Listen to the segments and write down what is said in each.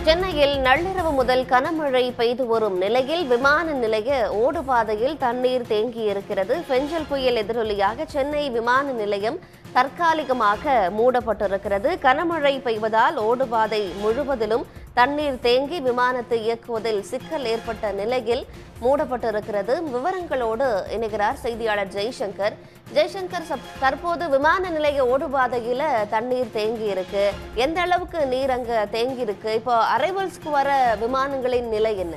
சென்னையில் நள்ளிரவு முதல் கனமழை பெய்து வரும் நிலையில் விமான நிலைய ஓடுபாதையில் தண்ணீர் தேங்கியிருக்கிறது. பெஞ்சல் புயல் எதிரொலியாக சென்னை விமான நிலையம் தற்காலிகமாக மூடப்பட்டிருக்கிறது. கனமழை பெய்வதால் ஓடுபாதை முழுவதிலும் தண்ணீர் தேங்கி விமானத்தை இயக்குவதில் சிக்கல் ஏற்பட்ட நிலையில் மூடப்பட்டிருக்கிறது. விவரங்களோடு இணைகிறார் செய்தியாளர் ஜெய்சங்கர். ஜெய்சங்கர், தற்போது விமான நிலைய ஓடுபாதையில தண்ணீர் தேங்கி இருக்கு. எந்த அளவுக்கு நீர் அங்க தேங்கி இருக்கு? இப்போ அரைவல்ஸ்க்கு வர விமானங்களின் நிலை என்ன?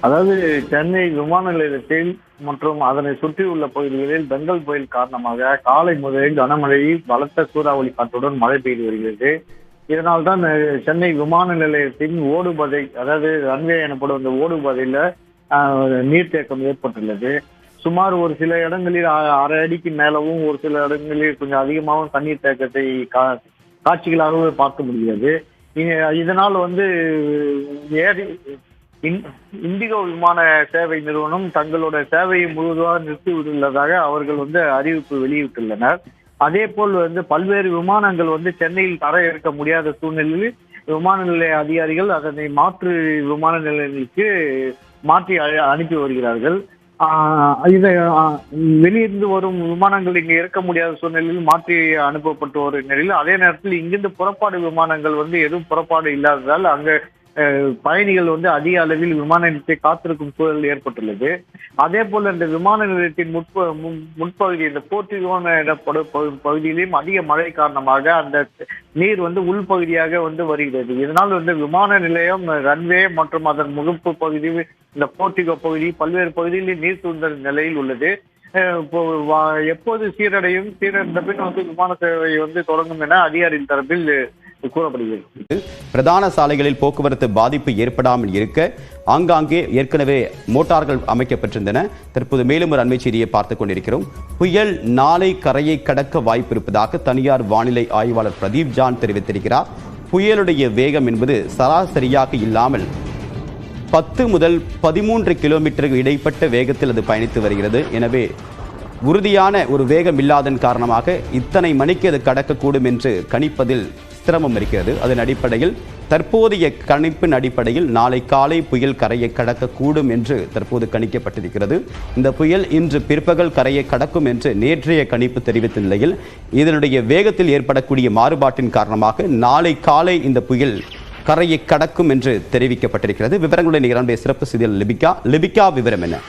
அதாவது சென்னை விமான நிலையத்தில் மற்றும் அதனை சுற்றியுள்ள பகுதிகளில் பெங்கல் புயல் காரணமாக காலை முதலில் கனமழை பலத்த சூறாவளி காற்றுடன் மழை பெய்து வருகிறது. இதனால் தான் சென்னை விமான நிலையத்தின் ஓடுபாதை, அதாவது ரன்வே எனப்படும் அந்த ஓடுபாதையில நீர்த்தேக்கம் ஏற்பட்டுள்ளது. சுமார் ஒரு சில இடங்களில் அரை அடிக்கு மேலவும், ஒரு சில இடங்களில் கொஞ்சம் அதிகமாகவும் தண்ணீர் தேக்கத்தை காட்சிகளாகவே பார்க்க முடிகிறது. இதனால் இண்டிகோ விமான சேவை நிறுவனம் தங்களோட சேவையை முழுவதுமாக நிறுத்திவிட்டுள்ளதாக அவர்கள் அறிவிப்பு வெளியிட்டுள்ளனர். அதே போல் பல்வேறு விமானங்கள் சென்னையில் தர இருக்க முடியாத சூழ்நிலையில் விமான நிலைய அதிகாரிகள் அதனை மாற்று விமான நிலையங்களுக்கு மாற்றி அனுப்பி வருகிறார்கள். இதை வெளியிருந்து வரும் விமானங்கள் இங்கு இறக்க முடியாத சூழ்நிலையில் மாற்றி அனுப்பப்பட்டு வரும் நிலையில், அதே நேரத்தில் இங்கிருந்து புறப்பாடு விமானங்கள் எதுவும் புறப்பாடு இல்லாததால் அங்க பயணிகள் அதிக அளவில் விமான நிலையத்தை காத்திருக்கும் சூழல் ஏற்பட்டுள்ளது. அதே போல இந்த விமான நிலையத்தின் முன்பகுதி, இந்த போர்ட்டிகோன் எனப்படும் பகுதியிலும் அதிக மழை காரணமாக அந்த நீர் உள்பகுதியாக வருகிறது. இதனால் விமான நிலையம், ரன்வே மற்றும் அதன் முகப்பு பகுதி, இந்த போர்ட்டிகோ பகுதி, பல்வேறு பகுதிகளில் நீர் சூழ்ந்த நிலையில் உள்ளது. எப்போது சீரடைந்த பின் விமான சேவை தொடங்கும் என அதிகாரியின் தரப்பில் கூறப்படுகிறது. பிரதான சாலைகளில் போக்குவரத்து பாதிப்பு ஏற்படாமல் இருக்க ஆங்காங்கே ஏற்கனவே மோட்டார்கள் அமைக்கப்பட்டிருந்தன. தற்போது மேலும் ஒரு அண்மை செய்தியை பார்த்துக் கொண்டிருக்கிறோம். புயல் நாளை கரையை கடக்க வாய்ப்பு இருப்பதாக தனியார் வானிலை ஆய்வாளர் பிரதீப் ஜான் தெரிவித்திருக்கிறார். புயலுடைய வேகம் என்பது சராசரியாக இல்லாமல் 10 முதல் 13 கிலோமீட்டர் இடைப்பட்ட வேகத்தில் அது பயணித்து வருகிறது. எனவே உறுதியான ஒரு வேகம் இல்லாதன் காரணமாக இத்தனை மணிக்கு அது கடக்கக்கூடும் என்று கணிப்பதில் சிரமம் இருக்கிறது. அதன் அடிப்படையில் தற்போதைய கணிப்பின் அடிப்படையில் நாளை காலை புயல் கரையை கடக்கக்கூடும் என்று தற்போது கணிக்கப்பட்டிருக்கிறது. இந்த புயல் இன்று பிற்பகல் கரையை கடக்கும் என்று நேற்றைய கணிப்பு தெரிவித்த நிலையில் இதனுடைய வேகத்தில் ஏற்படக்கூடிய மாறுபாட்டின் காரணமாக நாளை காலை இந்த புயல் கரையை கடக்கும் என்று தெரிவிக்கப்பட்டிருக்கிறது. விவரங்களுடைய நிகழ்ச்சிய சிறப்பு செய்தியாளர் லிபிகா, விவரம் என்ன?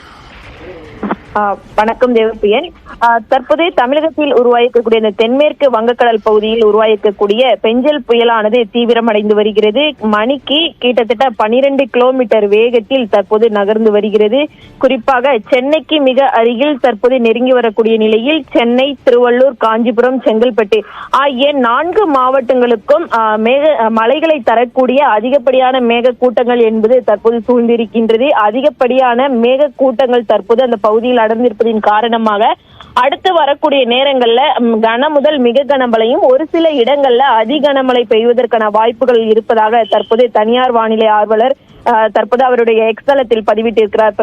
வணக்கம் தேவப்பிரியன். தற்போது தமிழகத்தில் உருவாக்கக்கூடிய இந்த தென்மேற்கு வங்கக்கடல் பகுதியில் உருவாக்கக்கூடிய பெஞ்சல் புயலானது தீவிரமடைந்து வருகிறது. மணிக்கு கிட்டத்தட்ட 12 கிலோமீட்டர் வேகத்தில் தற்போது நகர்ந்து வருகிறது. குறிப்பாக சென்னைக்கு மிக அருகில் தற்போது நெருங்கி வரக்கூடிய நிலையில் சென்னை, திருவள்ளூர், காஞ்சிபுரம், செங்கல்பட்டு ஆகிய 4 மாவட்டங்களுக்கும் மழைகளை தரக்கூடிய அதிகப்படியான மேக கூட்டங்கள் என்பது தற்போது சூழ்ந்திருக்கின்றது. அதிகப்படியான மேக கூட்டங்கள் தற்போது அந்த பகுதியில் அடர்ந்திருப்பதின் காரணமாக அடுத்து வரக்கூடிய நேரங்கள்ல கன முதல் மிக கனமழையும், ஒரு சில இடங்கள்ல அதி கனமழை பெய்வதற்கான வாய்ப்புகள் இருப்பதாக தற்போது தனியார் வானிலை ஆர்வலர் தற்போது அவருடைய எக்ஸ்தலத்தில் பதிவிட்டிருக்கிறார்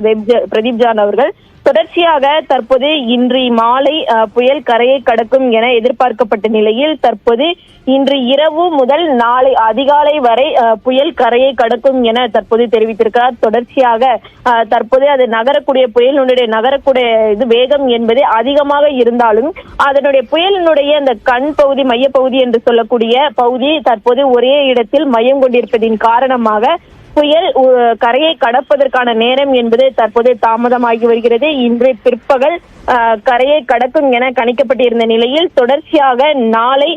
பிரதீப் ஜான் அவர்கள். தொடர்ச்சியாக தற்போது இன்று மாலை புயல் கரையை கடக்கும் என எதிர்பார்க்கப்பட்ட நிலையில் தற்போது இன்று இரவு முதல் நாளை அதிகாலை வரை புயல் கரையை கடக்கும் என தற்போது தெரிவித்திருக்கிறார். தொடர்ச்சியாக தற்போது அது நகரக்கூடிய புயலினுடைய நகரக்கூடிய வேகம் என்பது அதிகமாக இருந்தாலும் அதனுடைய புயலினுடைய அந்த கண் பகுதி, மையப்பகுதி என்று சொல்லக்கூடிய பகுதி தற்போது ஒரே இடத்தில் மையம் கொண்டிருப்பதின் காரணமாக புயல் கரையை கடப்பதற்கான நேரம் என்பது தற்போது தாமதமாகி வருகிறது. இன்று பிற்பகல் கரையை கடக்கும் என கணிக்கப்பட்டிருந்த நிலையில் தொடர்ச்சியாக நாளை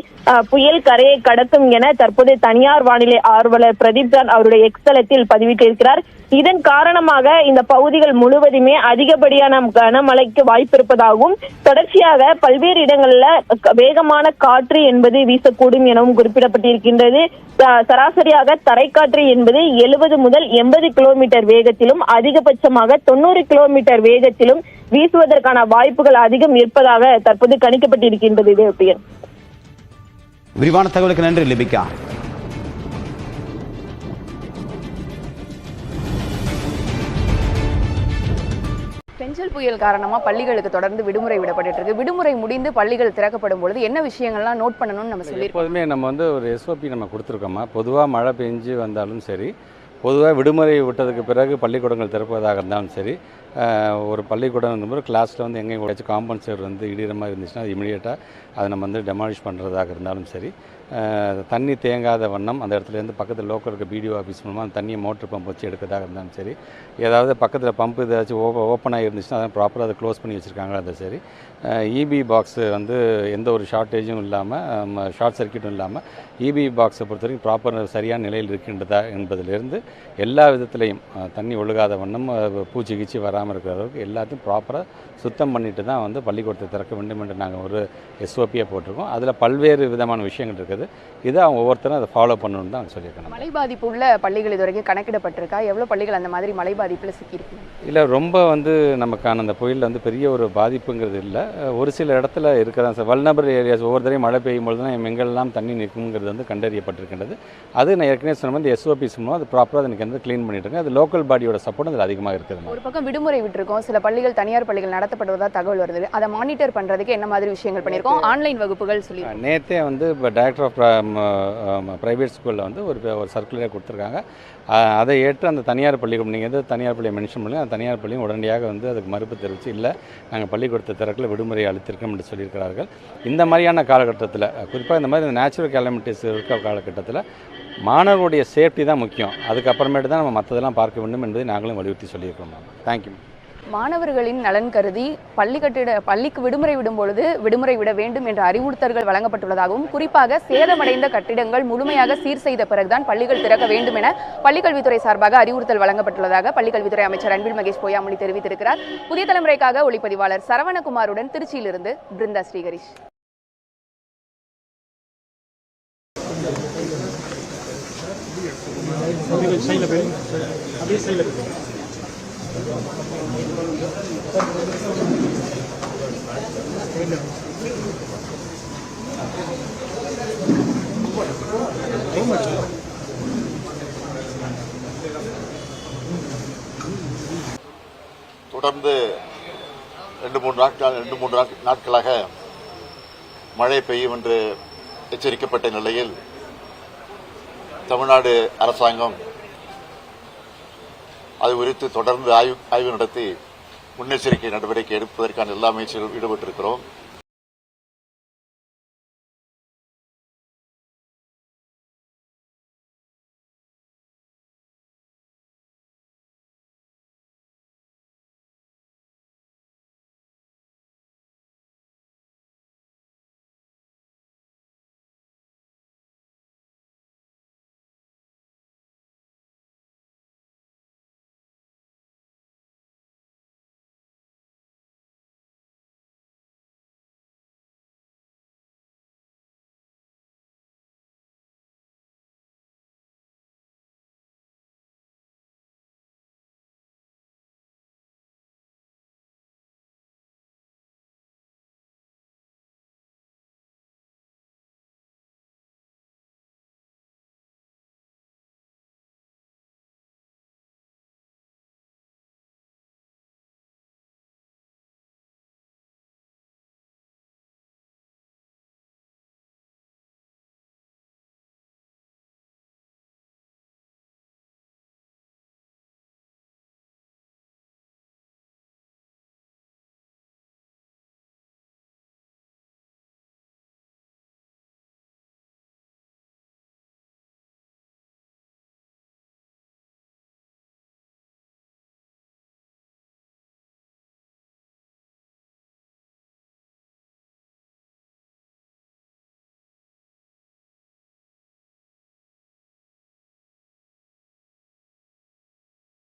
புயல் கரையை கடக்கும் என தற்போது தனியார் வானிலை ஆர்வலர் பிரதீப் ஜான் அவருடைய எக்ஸ்தலத்தில் பதிவிட்டிருக்கிறார். இதன் காரணமாக இந்த பகுதிகள் முழுவதுமே அதிகப்படியான கனமழைக்கு வாய்ப்பு இருப்பதாகவும் தொடர்ச்சியாக பல்வேறு இடங்கள்ல வேகமான காற்று என்பது வீசக்கூடும் எனவும் குறிப்பிடப்பட்டிருக்கின்றது. சராசரியாக தரைக்காற்று என்பது 70 முதல் 80 கிலோமீட்டர் வேகத்திலும் அதிகபட்சமாக 90 கிலோமீட்டர் வேகத்திலும் வீசுவதற்கான வாய்ப்புகள் அதிகம் இருப்பதாக தற்போது கணிக்கப்பட்டிருக்கின்றது. விரிவான தகவலுக்கு நன்றி லிபிகா. பெஞ்சல் பெஞ்சல் புயல் காரணமா பள்ளிகளுக்கு தொடர்ந்து விடுமுறை விடப்பட்டு இருக்கு. விடுமுறை முடிந்து பள்ளிகள் திறக்கப்படும் பொழுது என்ன விஷயங்கள்லாம் நோட் பண்ணணும்னு நம்ம சொல்லியிருக்கோம். எப்போதுமே நம்ம வந்து ஒரு எஸ்ஓபி நம்ம கொடுத்துருக்கோமா, பொதுவாக மழை பெஞ்சு வந்தாலும் சரி, பொதுவாக விடுமுறை விட்டதுக்கு பிறகு பள்ளிக்கூடங்கள் திறப்பதாக இருந்தாலும் சரி, ஒரு பள்ளிக்கூடம் வந்து கிளாஸில் வந்து எங்கேயும் ஏதாச்சும் காம்பவுண்ட் சேர் வந்து இடிகிற மாதிரி இருந்துச்சுன்னா அது இமீடியட்டாக அதை நம்ம வந்து டெமாலிஷ் பண்ணுறதாக இருந்தாலும் சரி, தண்ணி தேங்காத வண்ணம் அந்த இடத்துலேருந்து பக்கத்தில் லோக்கல் இருக்க பிடிஓ ஆஃபீஸ் மூலமாக அந்த தண்ணியை மோட்டர் பம்ப் வச்சு எடுக்கிறதாக இருந்தாலும் சரி, ஏதாவது பக்கத்தில் பம்ப் ஏதாச்சும் ஓப்பனாக இருந்துச்சுன்னா அதை ப்ராப்பராக அதை க்ளோஸ் பண்ணி வச்சுருக்காங்களா அது சரி, இபி பாக்ஸு வந்து எந்த ஒரு ஷார்ட்டேஜும் இல்லாமல் ஷார்ட் சர்க்கியூட்டும் இல்லாமல் இபி பாக்ஸை பொறுத்த வரைக்கும் ப்ராப்பர் சரியான நிலையில் இருக்கின்றதா என்பதிலிருந்து எல்லா விதத்துலேயும் தண்ணி ஒழுகாத வண்ணம் பூச்சி கீச்சி வராமல் இருக்கிற அளவுக்கு எல்லாத்தையும் ப்ராப்பராக சுத்தம் பண்ணிட்டு தான் வந்து பள்ளிக்கூடத்தை திறக்க வேண்டும் என்று நாங்கள் ஒரு எஸ்ஓபியை போட்டிருக்கோம். அதில் பல்வேறு விதமான விஷயங்கள் இருக்குது. இதை அவங்க ஒவ்வொருத்தரும் அதை ஃபாலோ பண்ணணும்னு தான் சொல்லியிருக்கேன். மழை பாதிப்பு உள்ள பள்ளிகள் இது வரைக்கும் கணக்கிடப்பட்டிருக்கா? எவ்வளோ பள்ளிகள் அந்த மாதிரி மழை பாதிப்பில் சிக்கியிருக்கு? இல்லை, ரொம்ப வந்து நமக்கான அந்த புயலில் வந்து பெரிய ஒரு பாதிப்புங்கிறது இல்லை. ஒரு சில இடத்துல இருக்கதான் சார் வல்னரபிள் ஏரியாஸ் ஒவ்வொரு தடையும் மழை பெய்யும் பொழுது தான் எங்கெல்லாம் தண்ணி நிற்குங்கிறது வந்து கண்டறியப்பட்டிருக்கின்றது. அது நான் ஏற்கனவே சொன்ன மாதிரி எஸ்ஓபிஸ் மூலம் அது ப்ராப்பராக எனக்கு வந்து க்ளீன் பண்ணிட்டு இருக்கேன். அது லோக்கல் பாடியோட சப்போர்ட் அதில் அதிகமாக இருக்குது. ஒரு பக்கம் விடுமுறை விட்டுருக்கோம், சில பள்ளிகள் தனியார் பள்ளிகள் நடத்தப்படுவதா தகவல் வருது. அதை மானிட்டர் பண்ணுறதுக்கு என்ன மாதிரி விஷயங்கள் பண்ணியிருக்கோம்? ஆன்லைன் வகுப்புகள் சொல்லி நேற்றே வந்து இப்போ டைரக்டர் ஆஃப் ப்ரைவேட் ஸ்கூலில் வந்து ஒரு சர்க்குலரே கொடுத்துருக்காங்க. அதை ஏற்று அந்த தனியார் பள்ளிக்கூடம் நீங்கள் எது தனியார் பள்ளியை மென்ஷன் பண்ணி அந்த தனியார் பள்ளியும் உடனடியாக வந்து அதுக்கு மறுப்பு தெரிவித்து இல்லை நாங்கள் பள்ளிக்கூடத்தை திறக்கல விடுமுறை அளித்திருக்கோம் என்று சொல்லியிருக்கிறார்கள். இந்த மாதிரியான காலகட்டத்தில் குறிப்பாக இந்த மாதிரி நேச்சுரல் கேலமிட்டிஸ் இருக்க காலகட்டத்தில் மாணவர்களுடைய சேஃப்டி தான் முக்கியம். அதுக்கப்புறமேட்டு தான் நம்ம மற்றதெல்லாம் பார்க்க வேண்டும் என்பதை நாங்களும் வலியுறுத்தி சொல்லியிருக்கோம். தேங்க்யூ. மாணவர்களின் நலன் கருதி பள்ளிக்கு விடுமுறை விடும் பொழுது விடுமுறை விட வேண்டும் என்ற அறிவுறுத்தல்கள் வழங்கப்பட்டுள்ளதாகவும், குறிப்பாக சேதமடைந்த கட்டிடங்கள் முழுமையாக சீர் செய்த பிறகுதான் பள்ளிகள் திறக்க வேண்டும் என பள்ளிக்கல்வித்துறை சார்பாக அறிவுறுத்தல் வழங்கப்பட்டுள்ளதாக பள்ளிக்கல்வித்துறை அமைச்சர் அன்பில் மகேஷ் பொய்யாமொழி தெரிவித்திருக்கிறார். புதிய தலைமுறைக்காக ஒளிப்பதிவாளர் சரவணகுமாருடன் திருச்சியிலிருந்து பிருந்தா ஸ்ரீகரிஷ். தொடர்ந்து 2-3 நாட்களாக மழை பெய்யும் என்று எச்சரிக்கப்பட்ட நிலையில் தமிழ்நாடு அரசாங்கம் அது குறித்து தொடர்ந்து ஆய்வு நடத்தி முன்னெச்சரிக்கை நடவடிக்கை எடுப்பதற்கான எல்லா முயற்சிகளும் ஈடுபட்டிருக்கிறோம்.